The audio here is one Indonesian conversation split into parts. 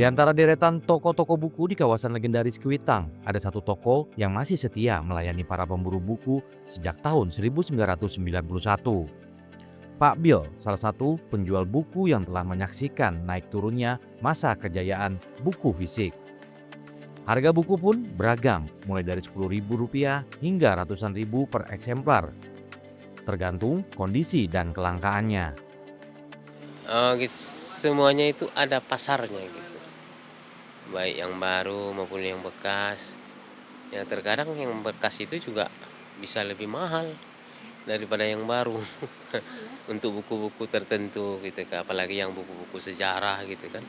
Di antara deretan toko-toko buku di kawasan legendaris Kuitang, ada satu toko yang masih setia melayani para pemburu buku sejak tahun 1991. Pak Bill, salah satu penjual buku yang telah menyaksikan naik turunnya masa kejayaan buku fisik. Harga buku pun beragam, mulai dari Rp10.000 hingga ratusan ribu per eksemplar, tergantung kondisi dan kelangkaannya. Semuanya itu ada pasarnya gitu, baik yang baru maupun yang bekas. Ya terkadang yang bekas itu juga bisa lebih mahal daripada yang baru untuk buku-buku tertentu gitu kan, apalagi yang buku-buku sejarah gitu kan.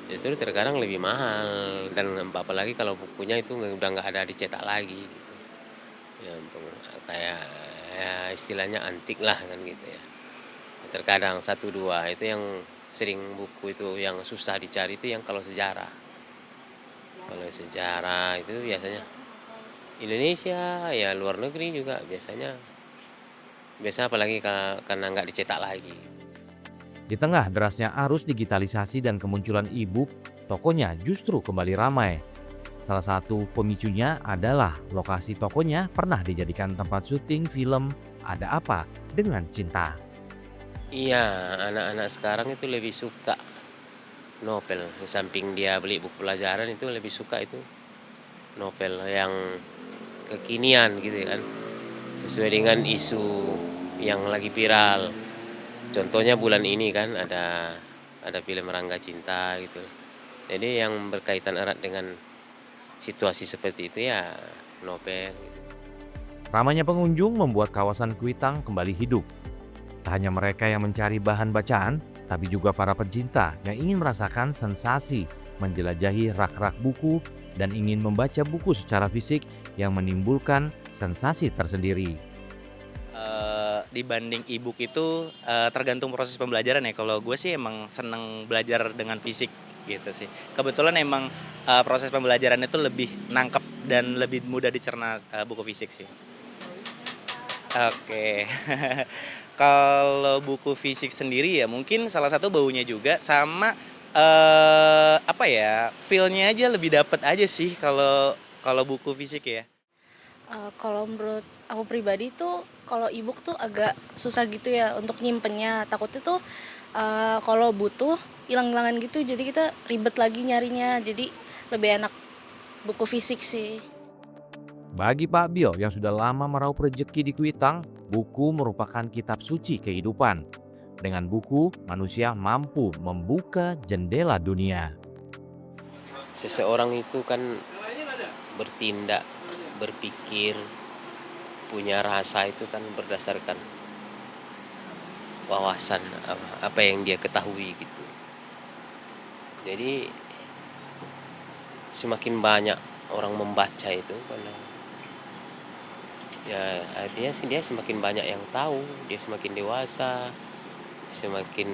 Justru terkadang lebih mahal dan apalagi kalau bukunya itu udah nggak ada dicetak lagi gitu. Ya kayak ya istilahnya antik lah kan gitu ya. Terkadang satu dua itu yang sering buku itu yang susah dicari itu yang kalau sejarah. Kalau sejarah itu biasanya Indonesia, ya luar negeri juga biasanya. Biasa apalagi karena nggak dicetak lagi. Di tengah derasnya arus digitalisasi dan kemunculan e-book, tokonya justru kembali ramai. Salah satu pemicunya adalah lokasi tokonya pernah dijadikan tempat syuting film Ada Apa Dengan Cinta. Iya, anak-anak sekarang itu lebih suka novel. Di samping dia beli buku pelajaran itu lebih suka itu novel yang kekinian gitu kan. Sesuai dengan isu yang lagi viral. Contohnya bulan ini kan ada film Rangga Cinta gitu. Jadi yang berkaitan erat dengan situasi seperti itu ya novel gitu. Ramainya pengunjung membuat kawasan Kuitang kembali hidup. Tak hanya mereka yang mencari bahan bacaan, tapi juga para pecinta yang ingin merasakan sensasi menjelajahi rak-rak buku dan ingin membaca buku secara fisik yang menimbulkan sensasi tersendiri. Dibanding e-book itu, tergantung proses pembelajaran ya. Kalau gue sih emang seneng belajar dengan fisik gitu sih. Kebetulan emang, proses pembelajaran itu lebih nangkep dan lebih mudah dicerna, buku fisik sih. Oke. Kalau buku fisik sendiri ya mungkin salah satu baunya juga sama, apa ya, feel-nya aja lebih dapet aja sih kalau kalau buku fisik ya. Kalau menurut aku pribadi tuh, kalau e-book tuh agak susah gitu ya untuk nyimpennya. Takutnya tuh, kalau butuh hilang-hilangan gitu, jadi kita ribet lagi nyarinya. Jadi lebih enak buku fisik sih. Bagi Pak Bill yang sudah lama meraup rezeki di Kuitang, buku merupakan kitab suci kehidupan. Dengan buku, manusia mampu membuka jendela dunia. Seseorang itu kan bertindak, berpikir, punya rasa itu kan berdasarkan wawasan apa yang dia ketahui gitu. Jadi semakin banyak orang membaca itu karena ya artinya sih dia semakin banyak yang tahu, dia semakin dewasa, semakin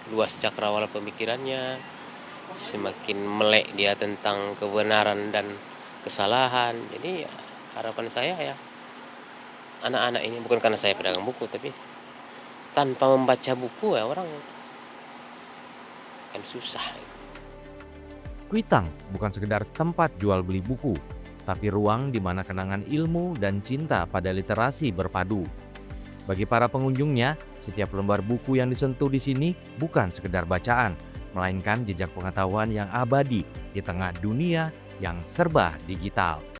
luas cakrawala pemikirannya, semakin melek dia tentang kebenaran dan kesalahan. Jadi ya, harapan saya ya anak-anak ini bukan karena saya pedagang buku tapi tanpa membaca buku ya orang kan susah. Kuitang bukan sekedar tempat jual beli buku, tapi ruang di mana kenangan ilmu dan cinta pada literasi berpadu. Bagi para pengunjungnya, setiap lembar buku yang disentuh di sini bukan sekedar bacaan, melainkan jejak pengetahuan yang abadi di tengah dunia yang serba digital.